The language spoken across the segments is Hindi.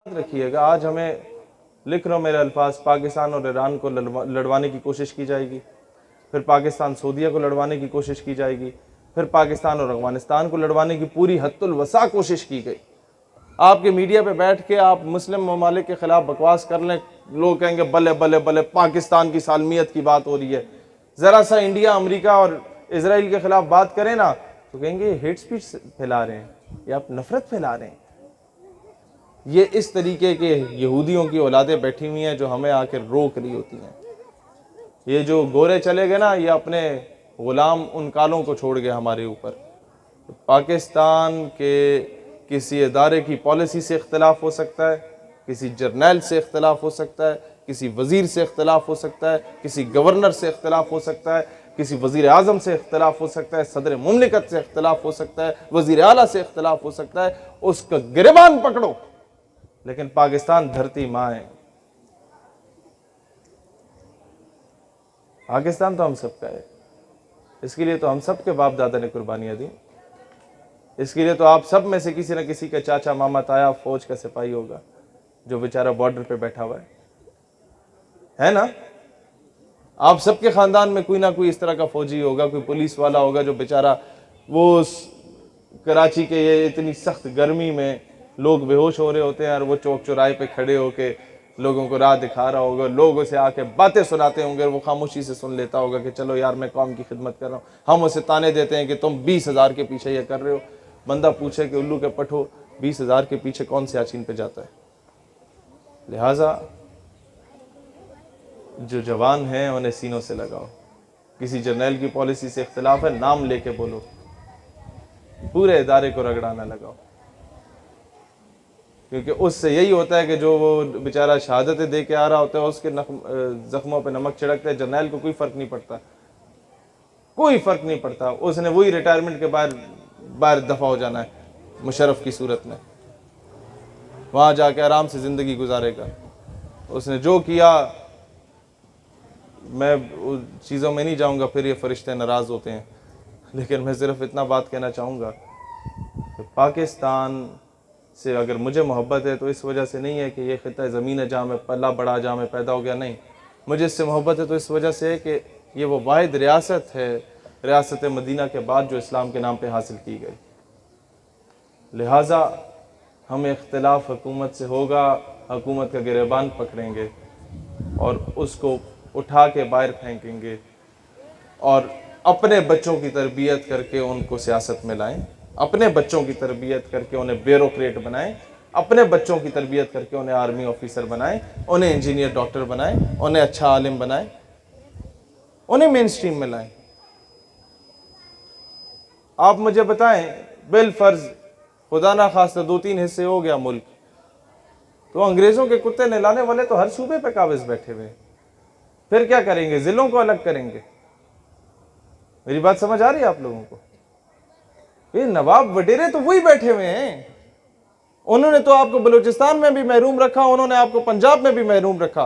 याद रखिएगा, आज हमें लिख रहा हूँ मेरे अल्फाज, पाकिस्तान और ईरान को लड़वाने की कोशिश की जाएगी, फिर पाकिस्तान सऊदीया को लड़वाने की कोशिश की जाएगी, फिर पाकिस्तान और अफगानिस्तान को लड़वाने की पूरी हद्दुल वसा कोशिश की गई। आपके मीडिया पे बैठ के आप मुस्लिम ममालिक के खिलाफ बकवास कर लें, लोग कहेंगे बल्ले बल्ले बल्ले पाकिस्तान की सालमियत की बात हो रही है। ज़रा सा इंडिया, अमेरिका और इसराइल के खिलाफ बात करें ना तो कहेंगे हेट स्पीच फैला रहे हैं या आप नफरत फैला रहे हैं। ये इस तरीके के यहूदियों की औलादें बैठी हुई हैं जो हमें आकर रोक रही होती हैं। ये जो गोरे चले गए ना, ये अपने गुलाम उन कालों को छोड़ गए हमारे ऊपर। पाकिस्तान के किसी इदारे की पॉलिसी से इख्तलाफ हो सकता है, किसी जर्नैल से इख्तलाफ हो सकता है, किसी वज़ीर से इख्तलाफ हो सकता है, किसी गवर्नर से इख्तलाफ हो सकता है, किसी वज़ीर आज़म से इख्तलाफ हो सकता है, सदर मुमलिकत से इख्तलाफ हो सकता है, वज़ीर आला से इख्तलाफ हो सकता है। उसका गिरबान पकड़ो, लेकिन पाकिस्तान धरती माँ है। पाकिस्तान तो हम सबका है, इसके लिए तो हम सब के बाप दादा ने कुर्बानियाँ दी। इसके लिए तो आप सब में से किसी न किसी का चाचा मामा ताया फौज का सिपाही होगा जो बेचारा बॉर्डर पे बैठा हुआ है ना। आप सबके खानदान में कोई ना कोई इस तरह का फौजी होगा, कोई पुलिस वाला होगा जो बेचारा वो कराची के ये इतनी सख्त गर्मी में लोग बेहोश हो रहे होते हैं और वो चौक चौराहे पे खड़े होके लोगों को राह दिखा रहा होगा, लोगों से आके बातें सुनाते होंगे, वो खामोशी से सुन लेता होगा कि चलो यार मैं कौम की खिदमत कर रहा हूँ। हम उसे ताने देते हैं कि तुम 20,000 के पीछे ये कर रहे हो। बंदा पूछे कि उल्लू के पठो 20,000 के पीछे कौन से याचीन पे जाता है। लिहाजा जो जवान हैं उन्हें सीनों से लगाओ। किसी जर्नैल की पॉलिसी से इख्तलाफ है, नाम लेके बोलो, पूरे इदारे को रगड़ाना लगाओ, क्योंकि उससे यही होता है कि जो वो बेचारा शहादतें दे के आ रहा होता है उसके जख्मों पे नमक छिड़कता है। जर्नैल को कोई फ़र्क नहीं पड़ता, कोई फ़र्क नहीं पड़ता। उसने वही रिटायरमेंट के बाहर दफ़ा हो जाना है मुशर्रफ की सूरत में, वहाँ जाके आराम से ज़िंदगी गुजारेगा। उसने जो किया, मैं उन चीज़ों में नहीं जाऊँगा, फिर ये फरिश्ते नाराज़ होते हैं, लेकिन मैं सिर्फ इतना बात कहना चाहूँगा कि पाकिस्तान से अगर मुझे मोहब्बत है तो इस वजह से नहीं है कि ये ख़िता ज़मीन है जहाँ में पल्ला बड़ा, जहाँ में पैदा हो गया, नहीं। मुझे इससे मोहब्बत है तो इस वजह से है कि ये वो वाहिद रियासत है, रियासत मदीना के बाद, जो इस्लाम के नाम पे हासिल की गई। लिहाजा हम इख्तिलाफ हुकूमत से होगा, हुकूमत का गिरबान पकड़ेंगे और उसको उठा के बाहर फेंकेंगे और अपने बच्चों की तरबियत करके उनको सियासत में लाएं, अपने बच्चों की तरबियत करके उन्हें ब्यूरोक्रेट बनाएं, अपने बच्चों की तरबियत करके उन्हें आर्मी ऑफिसर बनाएं, उन्हें इंजीनियर डॉक्टर बनाएं, उन्हें अच्छा आलिम बनाएं, उन्हें मेन स्ट्रीम में लाएं। आप मुझे बताएं, बिल फर्ज खुदा ना खास्ता 2-3 हिस्से हो गया मुल्क, तो अंग्रेज़ों के कुत्ते नहलाने वाले तो हर सूबे पे काबिज बैठे हुए, फिर क्या करेंगे? ज़िलों को अलग करेंगे। मेरी बात समझ आ रही है आप लोगों को? ये नवाब वडेरे तो वही बैठे हुए हैं। उन्होंने तो आपको बलूचिस्तान में भी महरूम रखा, उन्होंने आपको पंजाब में भी महरूम रखा।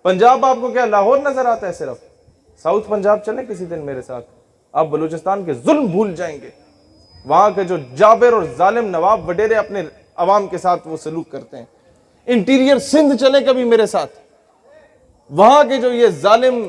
पंजाब आपको क्या लाहौर नजर आता है सिर्फ? साउथ पंजाब चले किसी दिन मेरे साथ, आप बलूचिस्तान के जुल्म भूल जाएंगे। वहां के जो जाबिर और जालिम नवाब वडेरे अपने अवाम के साथ वो सलूक करते हैं। इंटीरियर सिंध चले कभी मेरे साथ, वहां के जो ये जालिम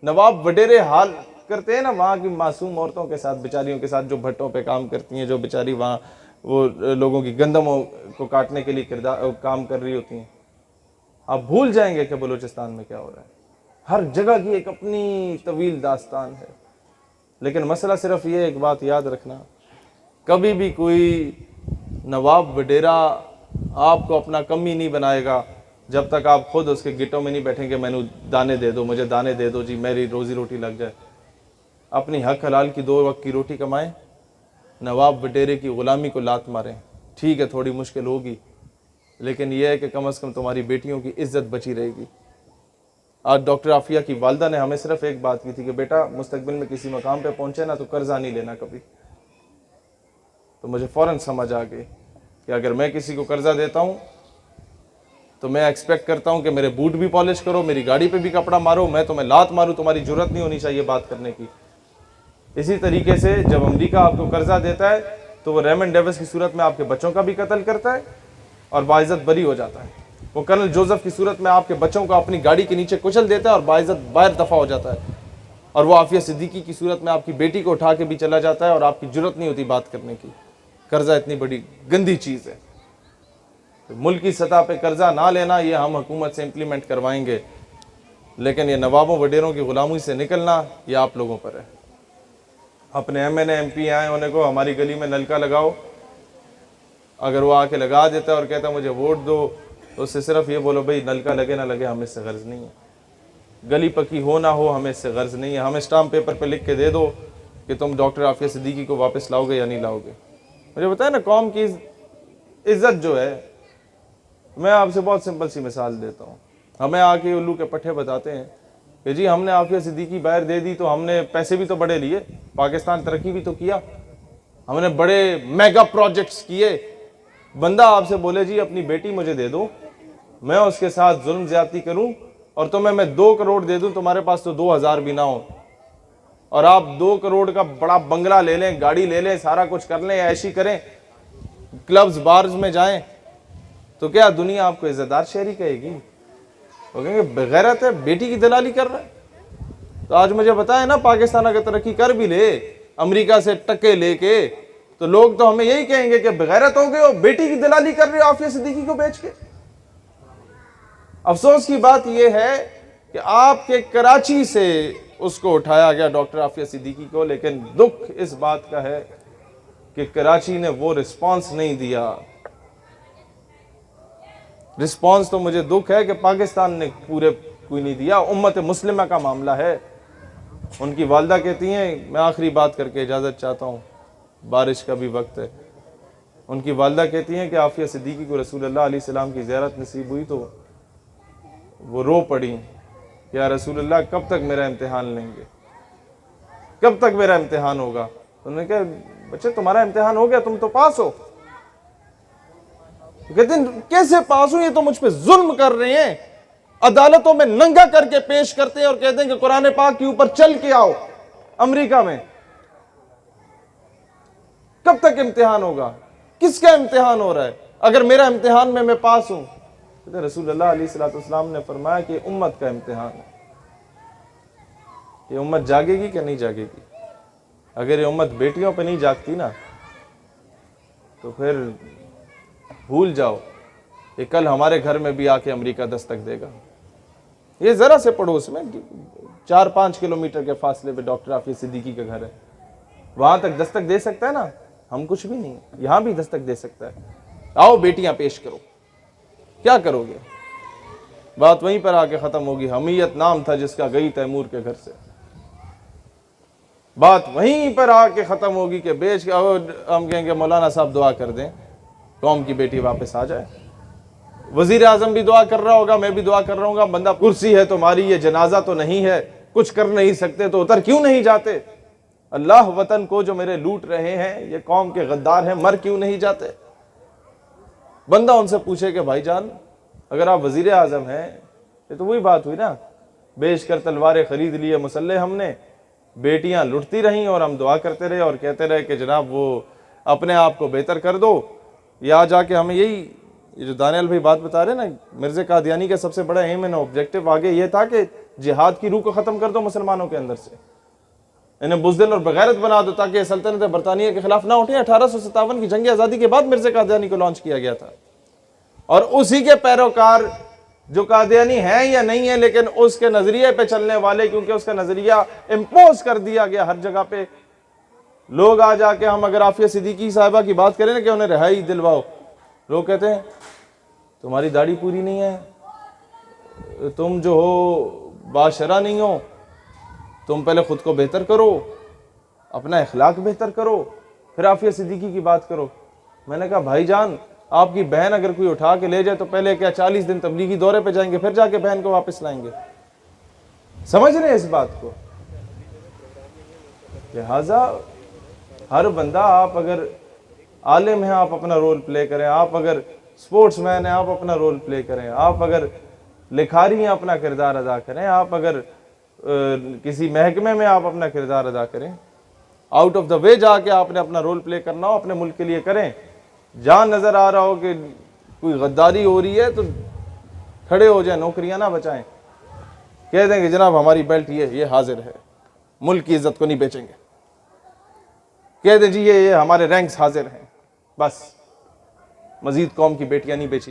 नवाब वडेरे हाल करते हैं ना, वहाँ की मासूम औरतों के साथ, बेचारियों के साथ, जो भट्टों पे काम करती हैं, जो बेचारी वहाँ वो लोगों की गंदमों को काटने के लिए काम कर रही होती हैं। आप भूल जाएंगे कि बलूचिस्तान में क्या हो रहा है। हर जगह की एक अपनी तवील दास्तान है। लेकिन मसला सिर्फ ये, एक बात याद रखना, कभी भी कोई नवाब वडेरा आपको अपना कमी नहीं बनाएगा जब तक आप खुद उसके गिटों में नहीं बैठेंगे, मैंने दाने दे दो, मुझे दाने दे दो जी, मेरी रोज़ी रोटी लग जाए। अपनी हक हलाल की 2 वक्त की रोटी कमाएं, नवाब वडेरे की ग़ुलामी को लात मारें। ठीक है, थोड़ी मुश्किल होगी, लेकिन यह है कि कम से कम तुम्हारी बेटियों की इज्जत बची रहेगी। आज डॉक्टर आफिया की वालदा ने हमें सिर्फ एक बात की थी कि बेटा मुस्तकबिल में किसी मकाम पे पहुंचे ना तो कर्जा नहीं लेना कभी। तो मुझे फ़ौरन समझ आ गई कि अगर मैं किसी को कर्जा देता हूँ तो मैं एक्सपेक्ट करता हूँ कि मेरे बूट भी पॉलिश करो, मेरी गाड़ी पे भी कपड़ा मारो, मैं तुम्हें लात मारूँ, तुम्हारी जरूरत नहीं होनी चाहिए बात करने की। इसी तरीके से जब अमेरिका आपको कर्जा देता है तो वो रेमंड डेविस की सूरत में आपके बच्चों का भी कत्ल करता है और बाइज्जत बरी हो जाता है। वो कर्नल जोसेफ की सूरत में आपके बच्चों को अपनी गाड़ी के नीचे कुचल देता है और बाइज्जत बाहर दफा हो जाता है। और वो आफिया सिद्दीकी की सूरत में आपकी बेटी को उठा के भी चला जाता है और आपकी जुर्रत नहीं होती बात करने की। कर्जा इतनी बड़ी गंदी चीज़ है। तो मुल्क की सतह पे कर्जा ना लेना ये हम हुकूमत से इम्प्लीमेंट करवाएंगे, लेकिन ये नवाबों वडेरों की गुलामी से निकलना ये आप लोगों पर है। अपने MNA MP आए उन्हें को हमारी गली में नलका लगाओ, अगर वो आके लगा देता है और कहता है मुझे वोट दो, तो उससे सिर्फ ये बोलो भाई नलका लगे ना लगे हमें इससे गर्ज नहीं है, गली पक्की हो ना हो हमें इससे गर्ज नहीं है, हमें स्टाम्प पेपर पे लिख के दे दो कि तुम डॉक्टर आफिया सिद्दीकी को वापस लाओगे या नहीं लाओगे। मुझे बताया ना, कौम की इज्जत जो है, मैं आपसे बहुत सिंपल सी मिसाल देता हूँ। हमें आके उल्लू के पट्टे बताते हैं कि जी हमने आफिया सिद्दीकी बाहर दे दी तो हमने पैसे भी तो बड़े लिए, पाकिस्तान तरक्की भी तो किया, हमने बड़े मेगा प्रोजेक्ट्स किए। बंदा आपसे बोले जी अपनी बेटी मुझे दे दो, मैं उसके साथ जुल्म ज्यादती करूं और तुम्हें मैं 2 करोड़ दे दूं, तुम्हारे पास तो 2000 भी ना हो, और आप 2 करोड़ का बड़ा बंगला ले लें, गाड़ी ले लें, सारा कुछ कर लें, ऐशी करें, क्लब्स बार्स में जाएं, तो क्या दुनिया आपको इज्जतदार शहरी कहेगी? वो कहेंगे बेगैरत है, बेटी की दलाली कर रहा है। तो आज मुझे बताएं ना, पाकिस्तान अगर तरक्की कर भी ले अमेरिका से टक्के लेके, तो लोग तो हमें यही कहेंगे कि बेगैरत हो गए हो, बेटी की दलाली कर रहे हो आफिया सिद्दीकी को बेच के। अफसोस की बात यह है कि आपके कराची से उसको उठाया गया डॉक्टर आफिया सिद्दीकी को, लेकिन दुख इस बात का है कि कराची ने वो रिस्पांस नहीं दिया। रिस्पांस तो मुझे दुख है कि पाकिस्तान ने पूरे कोई नहीं दिया। उम्मत मुस्लिमा का मामला है। उनकी वालदा कहती हैं, मैं आखिरी बात करके इजाज़त चाहता हूँ, बारिश का भी वक्त है। उनकी वालदा कहती हैं कि आफिया सिद्दीकी को रसूलुल्लाह अलैहि सलाम की ज़ियारत नसीब हुई तो वो रो पड़ी, या रसूलुल्लाह कब तक मेरा इम्तिहान लेंगे, कब तक मेरा इम्तिहान होगा? उन्होंने कहा बच्चे तुम्हारा इम्तिहान हो गया, तुम तो पास हो। कहते हैं कैसे पास हो, ये तो मुझ पे जुल्म कर रहे हैं, अदालतों में नंगा करके पेश करते हैं और कहते हैं कि कुरान पाक के ऊपर चल के आओ अमेरिका में। कब तक इम्तिहान होगा? किसका इम्तिहान हो रहा है? अगर मेरा इम्तिहान में मैं पास हूं, तो रसूलुल्लाह अलैहिस्सलाम ने फरमाया कि उम्मत का इम्तिहान है, ये उम्मत जागेगी क्या नहीं जागेगी। अगर ये उम्मत बेटियों पे नहीं जागती ना, तो फिर भूल जाओ, ये कल हमारे घर में भी आके अमेरिका दस्तक देगा। ये जरा से पड़ोस में 4-5 किलोमीटर के फासले पे डॉक्टर आफिया सिद्दीकी का घर है, वहां तक दस्तक दे सकता है ना। हम कुछ भी नहीं, यहां भी दस्तक दे सकता है। आओ बेटियां पेश करो, क्या करोगे? बात वहीं पर आके खत्म होगी। हमीयत नाम था जिसका गई तैमूर के घर से, बात वहीं पर आके खत्म होगी कि बेच के हम कहेंगे मौलाना साहब दुआ कर दें कौम की बेटी वापस आ जाए। वजीर आजम भी दुआ कर रहा होगा, मैं भी दुआ कर रहा हूँ। बंदा कुर्सी है तुम्हारी, ये जनाजा तो नहीं है, कुछ कर नहीं सकते तो उतर क्यों नहीं जाते? अल्लाह वतन को जो मेरे लूट रहे हैं, ये कौम के गद्दार हैं, मर क्यों नहीं जाते? बंदा उनसे पूछे कि भाईजान अगर आप वजीर आजम हैं, ये तो वही बात हुई ना, बेच कर तलवारें खरीद लिए मुसल्ले हमने, बेटियां लुटती रहीं और हम दुआ करते रहे और कहते रहे कि जनाब वो अपने आप को बेहतर कर दो। या जाके हमें यही, ये जो दानियाल भाई बात बता रहे ना, मिर्ज़ा कादियानी का सबसे बड़ा एम एंड ऑब्जेक्टिव आगे ये था कि जिहाद की रूह को ख़त्म कर दो मुसलमानों के अंदर से, इन्हें बुज़दिल और बगैरत बना दो ताकि सल्तनत बरतानिया के खिलाफ ना उठे। 1857 की जंग आज़ादी के बाद मिर्ज़ा कादियानी को लॉन्च किया गया था, और उसी के पैरोकार जो कादियानी है या नहीं है, लेकिन उसके नजरिए पे चलने वाले, क्योंकि उसका नजरिया इम्पोज कर दिया गया हर जगह पे। लोग आ जाके, हम अगर आफिया सिद्दीकी साहिबा की बात करें ना कि उन्हें रिहाई दिलवाओ, लोग कहते हैं तुम्हारी दाढ़ी पूरी नहीं है, तुम जो हो बाशरा नहीं हो, तुम पहले खुद को बेहतर करो, अपना इखलाक बेहतर करो, फिर आफिया सिद्दीकी की बात करो। मैंने कहा भाईजान, आपकी बहन अगर कोई उठा के ले जाए तो पहले क्या 40 दिन तबलीगी दौरे पे जाएंगे, फिर जाके बहन को वापस लाएंगे? समझ रहे हैं इस बात को? लिहाजा हर बंदा, आप अगर आलिम हैं आप अपना रोल प्ले करें, आप अगर स्पोर्ट्समैन हैं आप अपना रोल प्ले करें, आप अगर लिखारी हैं अपना किरदार अदा करें, आप अगर किसी महकमे में आप अपना किरदार अदा करें, आउट ऑफ द वे जाके आपने अपना रोल प्ले करना हो, अपने मुल्क के लिए करें। जहाँ नज़र आ रहा हो कि कोई गद्दारी हो रही है तो खड़े हो जाए, नौकरियां ना बचाएं, कह दें कि जनाब हमारी बेल्ट ये हाजिर है, मुल्क की इज्जत को नहीं बेचेंगे, कह दें जी ये हमारे रैंक्स हाजिर हैं, बस मजीद कौम की बेटियां नहीं बेची।